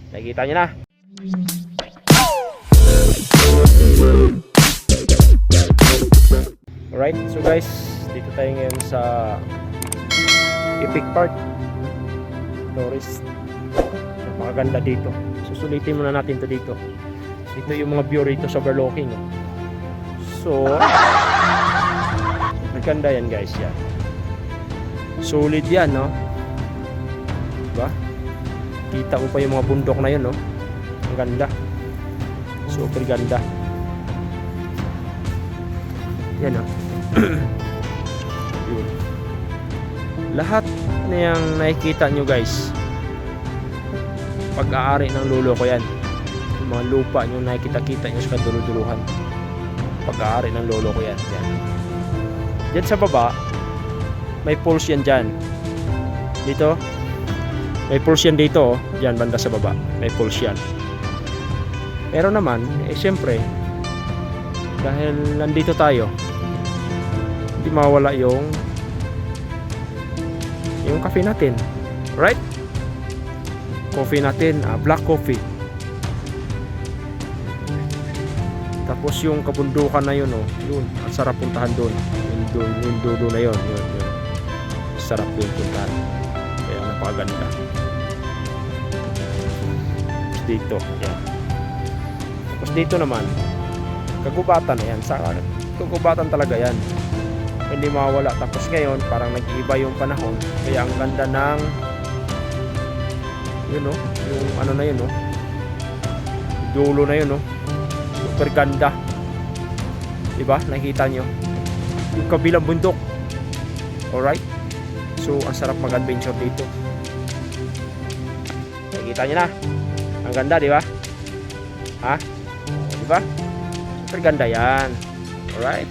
Nakikita nyo na. Alright, so guys, dito tayo ngayon sa Epic Park Tourist. Napakaganda dito. Susulitin muna natin to dito. Ito yung mga view rito sa overlooking. So, maganda yan guys, yan. Solid yan, no? Diba? Kita mo pa yung mga bundok na yun, no? Ang ganda. Super ganda. Yan, no? Yun. Lahat na yung nakikita nyo guys, pag-aari ng lolo ko yan. Yung mga lupa nyo nakikita-kita nyo sa kaduluduluhan, pag-aari ng lolo ko yan. Yan. Diyan sa baba may pools yan dyan. Dito may pools yan dito, oh. Diyan banda sa baba may pools yan. Pero naman syempre dahil nandito tayo, hindi mawala yung coffee natin, right? Coffee natin, black coffee. Tapos yung kabundukan na yun, oh, yun, ang sarap puntahan doon. Yung dulo na yun, yun. Sarap yun puntahan. Kaya napakaganda. Tapos dito, yan. Tapos dito naman, kagubatan na yan. Kagubatan talaga yan. Hindi mawala. Tapos ngayon parang nag-iiba yung panahon, kaya ang ganda ng yun, no? Yung ano na yun, no? Dulo na yun, no? Super ganda, diba? Nakikita nyo yung kabilang bundok. Alright, so ang sarap mag-adventure dito. Nakikita nyo na, ang ganda, diba? Ha? Diba? Super ganda yan. Alright.